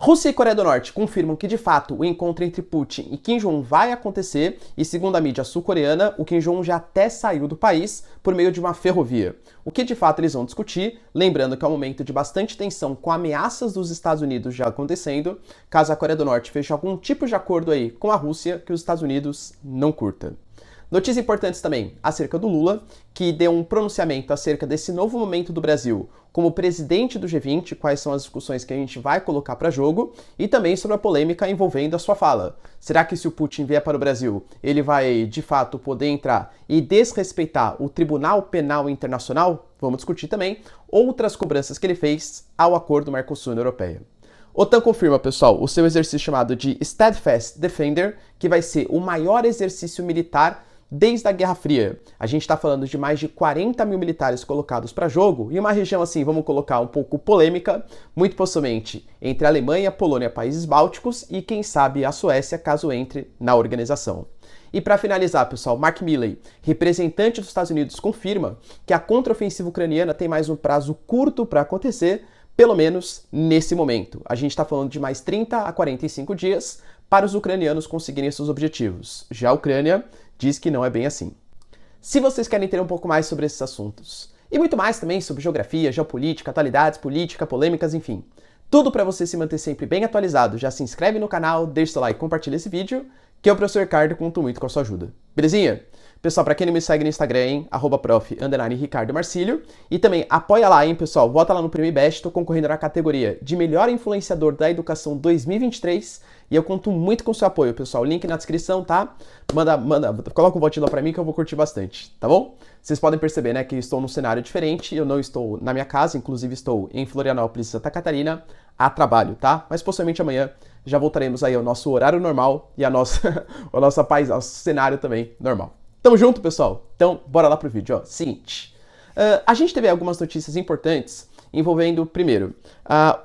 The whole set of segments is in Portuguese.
Rússia e Coreia do Norte confirmam que, de fato, o encontro entre Putin e Kim Jong-un vai acontecer e, segundo a mídia sul-coreana, o Kim Jong-un já até saiu do país por meio de uma ferrovia. O que, de fato, eles vão discutir, lembrando que é um momento de bastante tensão com ameaças dos Estados Unidos já acontecendo, caso a Coreia do Norte feche algum tipo de acordo aí com a Rússia que os Estados Unidos não curta. Notícias importantes também acerca do Lula, que deu um pronunciamento acerca desse novo momento do Brasil como presidente do G20, quais são as discussões que a gente vai colocar para jogo, e também sobre a polêmica envolvendo a sua fala. Será que se o Putin vier para o Brasil, ele vai de fato poder entrar e desrespeitar o Tribunal Penal Internacional? Vamos discutir também outras cobranças que ele fez ao acordo Mercosul-União Europeia. OTAN confirma, pessoal, o seu exercício chamado de Steadfast Defender, que vai ser o maior exercício militar desde a Guerra Fria. A gente está falando de mais de 40 mil militares colocados para jogo e uma região assim, vamos colocar um pouco polêmica, muito possivelmente entre a Alemanha, Polônia, países bálticos e quem sabe a Suécia, caso entre na organização. E para finalizar, pessoal, Mark Milley, representante dos Estados Unidos, confirma que a contraofensiva ucraniana tem mais um prazo curto para acontecer, pelo menos nesse momento. A gente está falando de mais 30 a 45 dias para os ucranianos conseguirem seus objetivos. Já a Ucrânia diz que não é bem assim. Se vocês querem entender um pouco mais sobre esses assuntos, e muito mais também sobre geografia, geopolítica, atualidades, política, polêmicas, enfim, tudo para você se manter sempre bem atualizado, já se inscreve no canal, deixa seu like e compartilha esse vídeo, que eu, o professor Ricardo, conto muito com a sua ajuda. Belezinha? Pessoal, para quem não me segue no Instagram, hein, @prof_ricardo_marcílio. E também apoia lá, hein, pessoal. Vota lá no Prêmio IBEST, tô concorrendo na categoria de melhor influenciador da educação 2023. E eu conto muito com o seu apoio, pessoal. Link na descrição, tá? Coloca um votinho lá pra mim que eu vou curtir bastante, tá bom? Vocês podem perceber, né, que estou num cenário diferente. Eu não estou na minha casa, inclusive estou em Florianópolis, Santa Catarina, a trabalho, tá? Mas possivelmente amanhã já voltaremos aí ao nosso horário normal e nosso cenário também normal. Tamo junto, pessoal? Então, bora lá pro vídeo, ó. Seguinte, a gente teve algumas notícias importantes envolvendo, primeiro,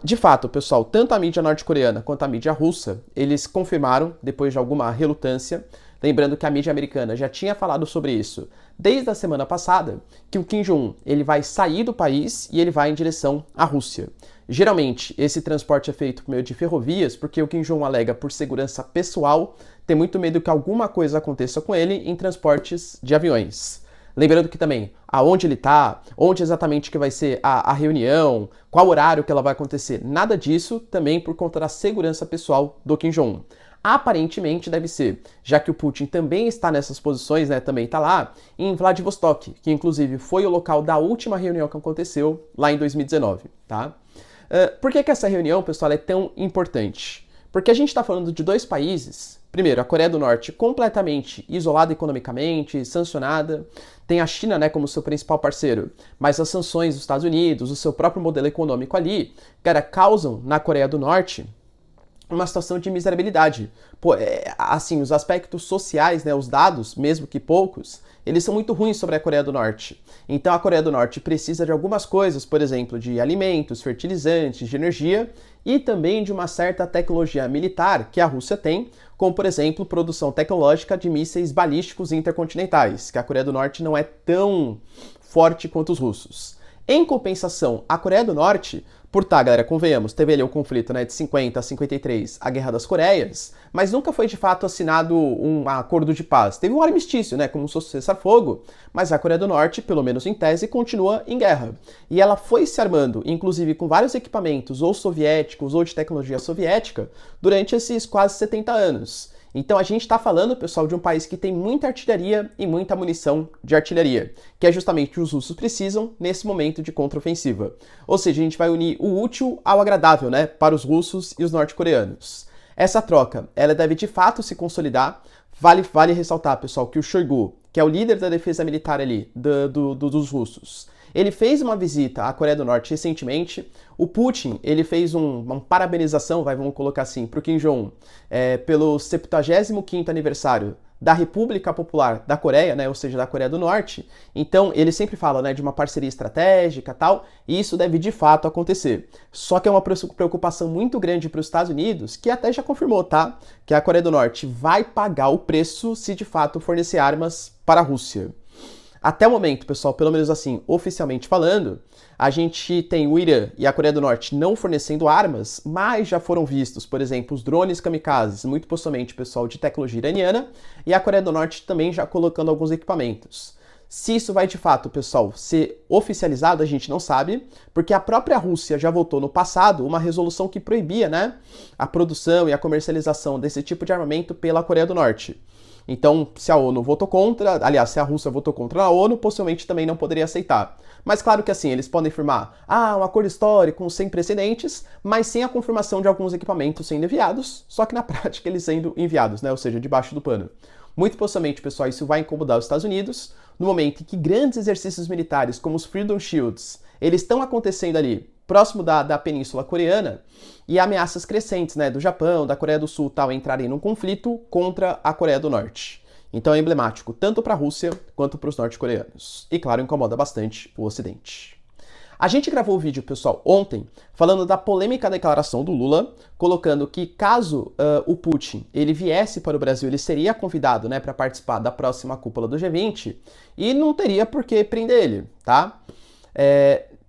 de fato, pessoal, tanto a mídia norte-coreana quanto a mídia russa, eles confirmaram, depois de alguma relutância, lembrando que a mídia americana já tinha falado sobre isso desde a semana passada, que o Kim Jong-un, ele vai sair do país e ele vai em direção à Rússia. Geralmente, esse transporte é feito por meio de ferrovias, porque o Kim Jong-un alega por segurança pessoal, tem muito medo que alguma coisa aconteça com ele em transportes de aviões. Lembrando que também, aonde ele está, onde exatamente que vai ser a reunião, qual horário que ela vai acontecer, nada disso, também por conta da segurança pessoal do Kim Jong-un. Aparentemente deve ser, já que o Putin também está nessas posições, né, também está lá, em Vladivostok, que inclusive foi o local da última reunião que aconteceu lá em 2019, tá? Por que essa reunião, pessoal, é tão importante? Porque a gente está falando de dois países. Primeiro, a Coreia do Norte completamente isolada economicamente, sancionada. Tem a China, né, como seu principal parceiro, mas as sanções dos Estados Unidos, o seu próprio modelo econômico ali, cara, causam na Coreia do Norte uma situação de miserabilidade. Pô, assim, os aspectos sociais, né, os dados, mesmo que poucos, eles são muito ruins sobre a Coreia do Norte. Então a Coreia do Norte precisa de algumas coisas, por exemplo, de alimentos, fertilizantes, de energia e também de uma certa tecnologia militar que a Rússia tem, como por exemplo, produção tecnológica de mísseis balísticos intercontinentais, que a Coreia do Norte não é tão forte quanto os russos. Em compensação, a Coreia do Norte, por tá, galera, convenhamos, teve ali o conflito, né, de 50 a 53, a Guerra das Coreias, mas nunca foi de fato assinado um acordo de paz. Teve um armistício, né, como se fosse cessar-fogo, mas a Coreia do Norte, pelo menos em tese, continua em guerra. E ela foi se armando, inclusive com vários equipamentos, ou soviéticos, ou de tecnologia soviética, durante esses quase 70 anos. Então a gente está falando, pessoal, de um país que tem muita artilharia e muita munição de artilharia, que é justamente o que os russos precisam nesse momento de contraofensiva. Ou seja, a gente vai unir o útil ao agradável, né, para os russos e os norte-coreanos. Essa troca, ela deve de fato se consolidar. Vale ressaltar, pessoal, que o Shoigu, que é o líder da defesa militar ali dos russos, ele fez uma visita à Coreia do Norte recentemente. O Putin, ele fez uma parabenização, vamos colocar assim, para o Kim Jong-un, pelo 75º aniversário da República Popular da Coreia, né, ou seja, da Coreia do Norte. Então, ele sempre fala, né, de uma parceria estratégica e tal, e isso deve de fato acontecer. Só que é uma preocupação muito grande para os Estados Unidos, que até já confirmou, tá, que a Coreia do Norte vai pagar o preço se de fato fornecer armas para a Rússia. Até o momento, pessoal, pelo menos assim, oficialmente falando, a gente tem o Irã e a Coreia do Norte não fornecendo armas, mas já foram vistos, por exemplo, os drones kamikazes, muito possivelmente pessoal de tecnologia iraniana, e a Coreia do Norte também já colocando alguns equipamentos. Se isso vai de fato, pessoal, ser oficializado, a gente não sabe, porque a própria Rússia já votou no passado uma resolução que proibia, né, a produção e a comercialização desse tipo de armamento pela Coreia do Norte. Então, se a ONU votou contra, aliás, se a Rússia votou contra a ONU, possivelmente também não poderia aceitar. Mas claro que assim, eles podem firmar, um acordo histórico sem precedentes, mas sem a confirmação de alguns equipamentos sendo enviados, só que na prática eles sendo enviados, né, ou seja, debaixo do pano. Muito possivelmente, pessoal, isso vai incomodar os Estados Unidos, no momento em que grandes exercícios militares, como os Freedom Shields, eles estão acontecendo ali, próximo da Península Coreana, e ameaças crescentes, né, do Japão, da Coreia do Sul, tal, entrarem num conflito contra a Coreia do Norte. Então é emblemático tanto para a Rússia quanto para os norte-coreanos. E claro, incomoda bastante o Ocidente. A gente gravou o vídeo, pessoal, ontem, falando da polêmica declaração do Lula, colocando que caso o Putin ele viesse para o Brasil, ele seria convidado, né, para participar da próxima cúpula do G20 e não teria por que prender ele, tá?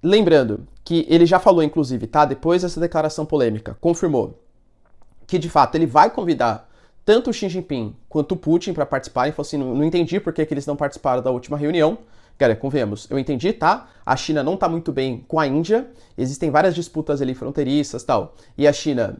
Lembrando que ele já falou, inclusive, tá? Depois dessa declaração polêmica, confirmou que de fato ele vai convidar tanto o Xi Jinping quanto o Putin para participar. Ele falou assim: não entendi por que eles não participaram da última reunião. Cara, convenhamos, eu entendi, tá? A China não tá muito bem com a Índia, existem várias disputas ali fronteiriças e tal, e a China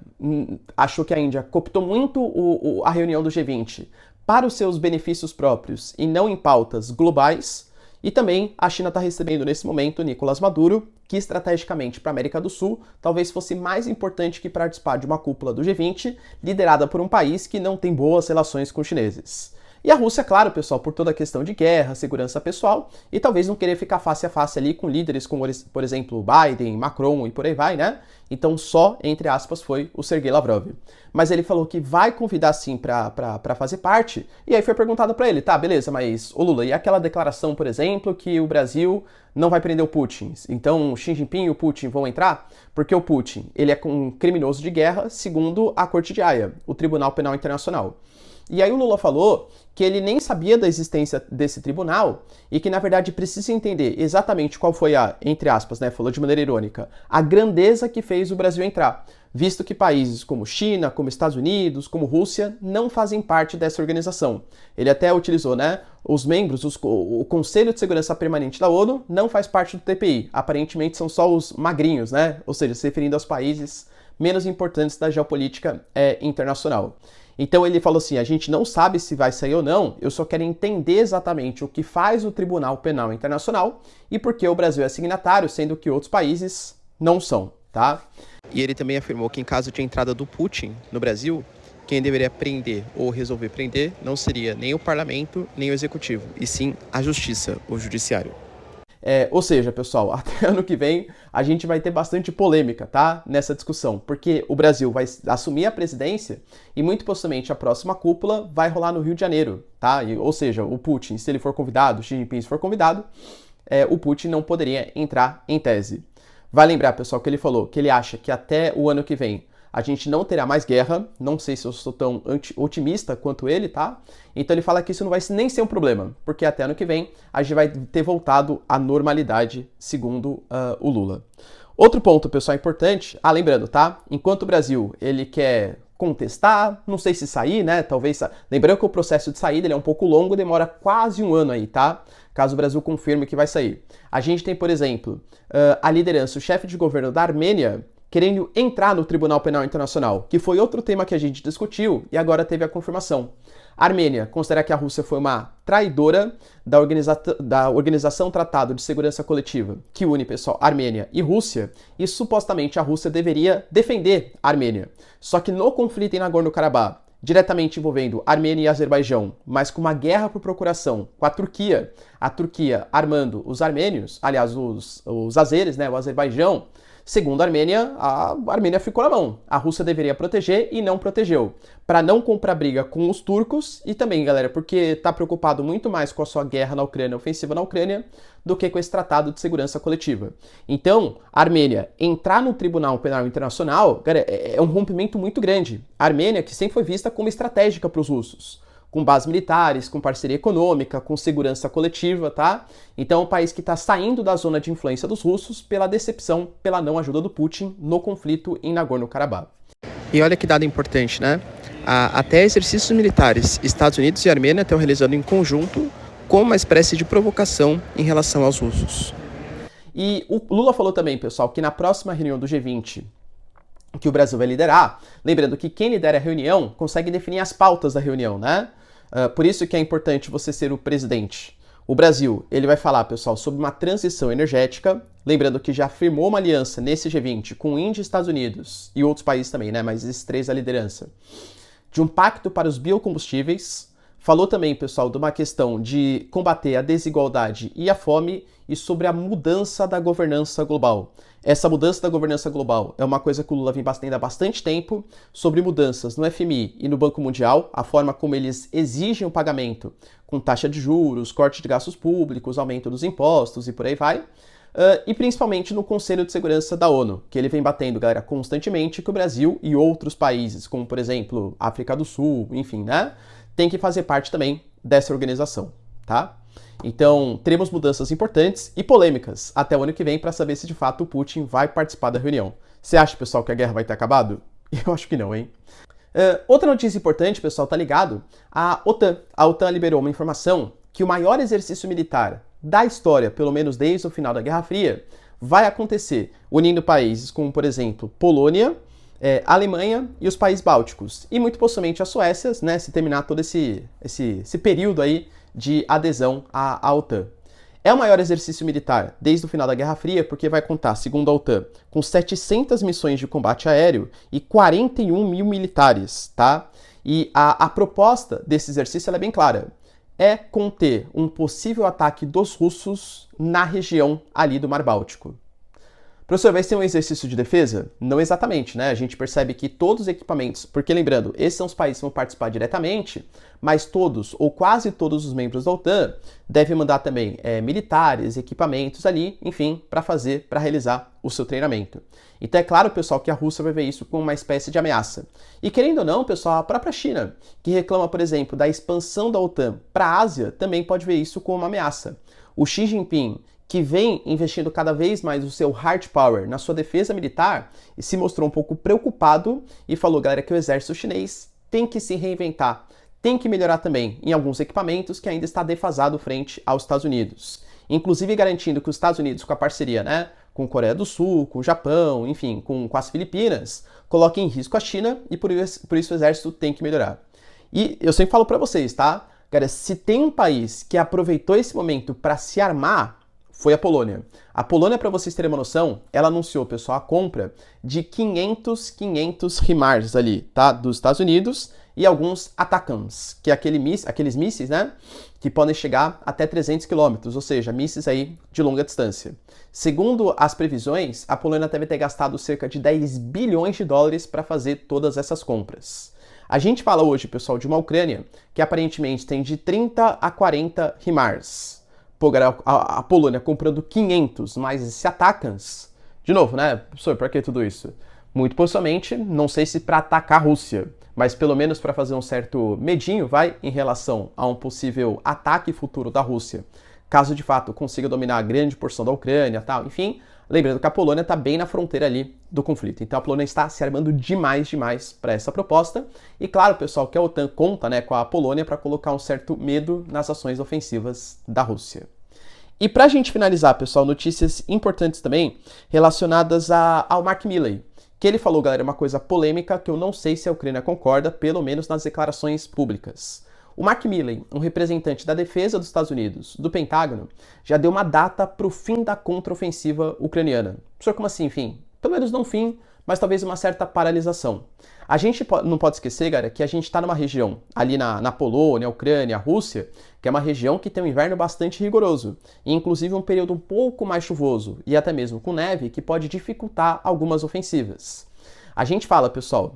achou que a Índia cooptou muito a reunião do G20 para os seus benefícios próprios e não em pautas globais. E também a China está recebendo nesse momento Nicolás Maduro, que estrategicamente para a América do Sul talvez fosse mais importante que participar de uma cúpula do G20 liderada por um país que não tem boas relações com os chineses. E a Rússia, claro, pessoal, por toda a questão de guerra, segurança pessoal, e talvez não querer ficar face a face ali com líderes como, por exemplo, Biden, Macron e por aí vai, né? Então só, entre aspas, foi o Sergei Lavrov. Mas ele falou que vai convidar sim para fazer parte, e aí foi perguntado para ele, tá, beleza, mas, ô Lula, e aquela declaração, por exemplo, que o Brasil não vai prender o Putin? Então o Xi Jinping e o Putin vão entrar? Porque o Putin, ele é um criminoso de guerra, segundo a Corte de Haia, o Tribunal Penal Internacional. E aí o Lula falou que ele nem sabia da existência desse tribunal e que, na verdade, precisa entender exatamente qual foi a, entre aspas, né, falou de maneira irônica, a grandeza que fez o Brasil entrar, visto que países como China, como Estados Unidos, como Rússia, não fazem parte dessa organização. Ele até utilizou, né, os membros, o Conselho de Segurança Permanente da ONU não faz parte do TPI, aparentemente são só os magrinhos, né, ou seja, se referindo aos países menos importantes da geopolítica internacional. Então ele falou assim, a gente não sabe se vai sair ou não, eu só quero entender exatamente o que faz o Tribunal Penal Internacional e por que o Brasil é signatário, sendo que outros países não são, tá? E ele também afirmou que em caso de entrada do Putin no Brasil, quem deveria prender ou resolver prender não seria nem o parlamento, nem o executivo, e sim a justiça, o judiciário. Ou seja, pessoal, até ano que vem a gente vai ter bastante polêmica, tá? Nessa discussão, porque o Brasil vai assumir a presidência e muito possivelmente a próxima cúpula vai rolar no Rio de Janeiro, tá? Ou seja, o Putin, se ele for convidado, o Xi Jinping se for convidado, o Putin não poderia entrar em tese. Vai lembrar, pessoal, que ele falou que ele acha que até o ano que vem a gente não terá mais guerra, não sei se eu sou tão otimista quanto ele, tá? Então ele fala que isso não vai nem ser um problema, porque até ano que vem a gente vai ter voltado à normalidade, segundo o Lula. Outro ponto, pessoal, importante, lembrando, tá? Enquanto o Brasil, ele quer contestar, não sei se sair, né? Talvez, lembrando que o processo de saída ele é um pouco longo, demora quase um ano aí, tá? Caso o Brasil confirme que vai sair. A gente tem, por exemplo, a liderança, o chefe de governo da Armênia, querendo entrar no Tribunal Penal Internacional, que foi outro tema que a gente discutiu e agora teve a confirmação. A Armênia considera que a Rússia foi uma traidora da Organização Tratado de Segurança Coletiva, que une, pessoal, Armênia e Rússia, e supostamente a Rússia deveria defender a Armênia. Só que no conflito em Nagorno-Karabakh, diretamente envolvendo Armênia e Azerbaijão, mas com uma guerra por procuração com a Turquia armando os armênios, aliás, os azeres, né, o Azerbaijão, segundo a Armênia ficou na mão. A Rússia deveria proteger e não protegeu. Para não comprar briga com os turcos e também, galera, porque está preocupado muito mais com a sua guerra na Ucrânia, ofensiva na Ucrânia, do que com esse tratado de segurança coletiva. Então, a Armênia entrar no Tribunal Penal Internacional, cara, é um rompimento muito grande. A Armênia, que sempre foi vista como estratégica para os russos, com bases militares, com parceria econômica, com segurança coletiva, tá? Então é um país que está saindo da zona de influência dos russos pela decepção, pela não ajuda do Putin no conflito em Nagorno-Karabakh. E olha que dado importante, né? Até exercícios militares, Estados Unidos e Armênia estão realizando em conjunto como uma espécie de provocação em relação aos russos. E o Lula falou também, pessoal, que na próxima reunião do G20, que o Brasil vai liderar, lembrando que quem lidera a reunião consegue definir as pautas da reunião, né? Por isso que é importante você ser o presidente. O Brasil, ele vai falar, pessoal, sobre uma transição energética, lembrando que já firmou uma aliança nesse G20 com Índia e Estados Unidos, e outros países também, né? Mas esses três a liderança. De um pacto para os biocombustíveis, falou também, pessoal, de uma questão de combater a desigualdade e a fome e sobre a mudança da governança global. Essa mudança da governança global é uma coisa que o Lula vem batendo há bastante tempo, sobre mudanças no FMI e no Banco Mundial, a forma como eles exigem o pagamento com taxa de juros, corte de gastos públicos, aumento dos impostos e por aí vai. E principalmente no Conselho de Segurança da ONU, que ele vem batendo, galera, constantemente que o Brasil e outros países, como por exemplo África do Sul, enfim, né, tem que fazer parte também dessa organização, tá? Então, teremos mudanças importantes e polêmicas até o ano que vem para saber se de fato o Putin vai participar da reunião. Você acha, pessoal, que a guerra vai ter acabado? Eu acho que não, hein? Outra notícia importante, pessoal, tá ligado? A OTAN. A OTAN liberou uma informação que o maior exercício militar da história, pelo menos desde o final da Guerra Fria, vai acontecer unindo países como, por exemplo, Polônia, Alemanha e os países bálticos. E muito possivelmente a Suécia, né, se terminar todo esse período aí de adesão à OTAN. É o maior exercício militar desde o final da Guerra Fria, porque vai contar, segundo a OTAN, com 700 missões de combate aéreo e 41 mil militares, tá? E a proposta desse exercício é bem clara. É conter um possível ataque dos russos na região ali do Mar Báltico. Professor, vai ser um exercício de defesa? Não exatamente, né? A gente percebe que todos os equipamentos, porque lembrando, esses são os países que vão participar diretamente, mas todos, ou quase todos os membros da OTAN, devem mandar também militares, equipamentos ali, enfim, para realizar o seu treinamento. Então é claro, pessoal, que a Rússia vai ver isso como uma espécie de ameaça. E querendo ou não, pessoal, a própria China, que reclama, por exemplo, da expansão da OTAN para a Ásia, também pode ver isso como uma ameaça. O Xi Jinping, que vem investindo cada vez mais o seu hard power na sua defesa militar, e se mostrou um pouco preocupado e falou, galera, que o exército chinês tem que se reinventar, tem que melhorar também em alguns equipamentos que ainda está defasado frente aos Estados Unidos. Inclusive garantindo que os Estados Unidos, com a parceria, né, com a Coreia do Sul, com o Japão, enfim, com as Filipinas, coloquem em risco a China e por isso o exército tem que melhorar. E eu sempre falo para vocês, tá? Galera, se tem um país que aproveitou esse momento para se armar, foi a Polônia. A Polônia, para vocês terem uma noção, ela anunciou, pessoal, a compra de 500 HIMARS ali, tá? Dos Estados Unidos e alguns ATACMS, que é aqueles mísseis, né? Que podem chegar até 300 km, ou seja, mísseis aí de longa distância. Segundo as previsões, a Polônia deve ter gastado cerca de 10 bilhões de dólares para fazer todas essas compras. A gente fala hoje, pessoal, de uma Ucrânia que aparentemente tem de 30 a 40 HIMARS. Pô, a Polônia comprando 500 mais esse ATACMS. De novo, né, professor, por que tudo isso? Muito possivelmente, não sei se para atacar a Rússia, mas pelo menos para fazer um certo medinho, em relação a um possível ataque futuro da Rússia, caso de fato consiga dominar a grande porção da Ucrânia e tal, enfim, lembrando que a Polônia está bem na fronteira ali do conflito. Então a Polônia está se armando demais para essa proposta. E claro, pessoal, que a OTAN conta, né, com a Polônia para colocar um certo medo nas ações ofensivas da Rússia. E para a gente finalizar, pessoal, notícias importantes também relacionadas ao Mark Milley, que ele falou, galera, uma coisa polêmica que eu não sei se a Ucrânia concorda, pelo menos nas declarações públicas. O Mark Milley, um representante da defesa dos Estados Unidos, do Pentágono, já deu uma data para o fim da contraofensiva ucraniana. Professor, como assim, fim? Pelo menos não fim, mas talvez uma certa paralisação. A gente não pode esquecer, galera, que a gente está numa região, ali na Polônia, Ucrânia, Rússia, que é uma região que tem um inverno bastante rigoroso, e inclusive um período um pouco mais chuvoso, e até mesmo com neve, que pode dificultar algumas ofensivas. A gente fala, pessoal,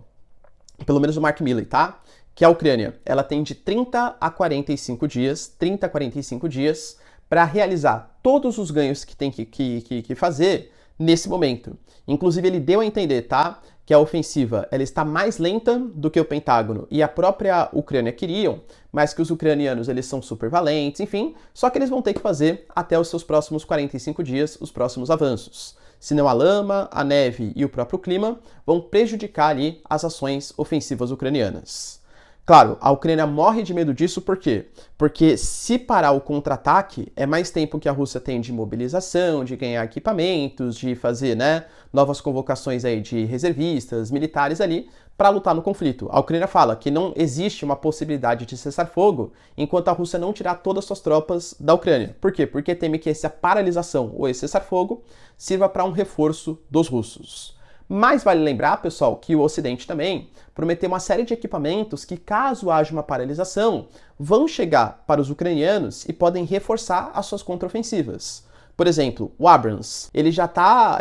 pelo menos o Mark Milley, tá? Que a Ucrânia, ela tem de 30 a 45 dias, para realizar todos os ganhos que tem que fazer nesse momento. Inclusive, ele deu a entender, tá? que a ofensiva ela está mais lenta do que o Pentágono e a própria Ucrânia queriam, mas que os ucranianos eles são super valentes, enfim, só que eles vão ter que fazer até os seus próximos 45 dias os próximos avanços. Senão a lama, a neve e o próprio clima vão prejudicar ali as ações ofensivas ucranianas. Claro, a Ucrânia morre de medo disso por quê? Porque se parar o contra-ataque, é mais tempo que a Rússia tem de mobilização, de ganhar equipamentos, de fazer novas convocações aí de reservistas, militares ali, para lutar no conflito. A Ucrânia fala que não existe uma possibilidade de cessar fogo enquanto a Rússia não tirar todas as suas tropas da Ucrânia. Por quê? Porque teme que essa paralisação ou esse cessar-fogo sirva para um reforço dos russos. Mas vale lembrar, pessoal, que o Ocidente também prometeu uma série de equipamentos que, caso haja uma paralisação, vão chegar para os ucranianos e podem reforçar as suas contraofensivas. Por exemplo, o Abrams, ele já está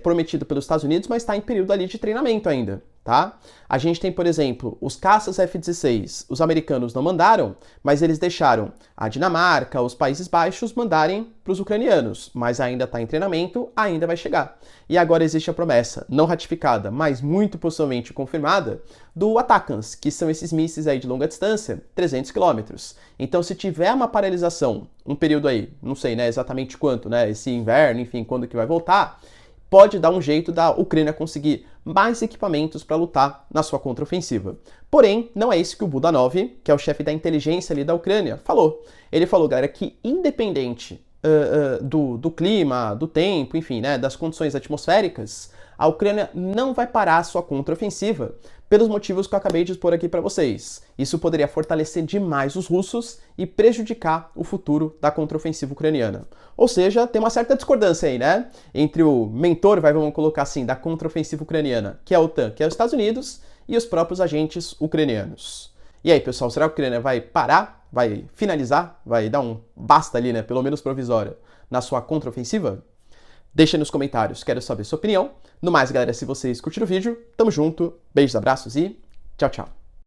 prometido pelos Estados Unidos, mas está em período ali de treinamento ainda, tá? A gente tem, por exemplo, os caças F-16. Os americanos não mandaram, mas eles deixaram a Dinamarca, os Países Baixos mandarem para os ucranianos, mas ainda está em treinamento, ainda vai chegar. E agora existe a promessa, não ratificada, mas muito possivelmente confirmada, do ATACMS, que são esses mísseis aí de longa distância, 300 km. Então, se tiver uma paralisação, um período aí, não sei exatamente quanto, esse inverno, enfim, quando que vai voltar, pode dar um jeito da Ucrânia conseguir mais equipamentos para lutar na sua contraofensiva. Porém, não é isso que o Budanov, que é o chefe da inteligência ali da Ucrânia, falou. Ele falou, galera, que independente do clima, do tempo, enfim, das condições atmosféricas, a Ucrânia não vai parar a sua contraofensiva pelos motivos que eu acabei de expor aqui para vocês. Isso poderia fortalecer demais os russos e prejudicar o futuro da contraofensiva ucraniana. Ou seja, tem uma certa discordância aí, entre o mentor, vamos colocar assim, da contraofensiva ucraniana, que é a OTAN, que é os Estados Unidos, e os próprios agentes ucranianos. E aí, pessoal, será que a Ucrânia vai parar, vai finalizar, vai dar um basta ali, pelo menos provisório, na sua contraofensiva? Deixa nos comentários, quero saber sua opinião. No mais, galera, se vocês curtiram o vídeo, tamo junto, beijos, abraços e tchau, tchau.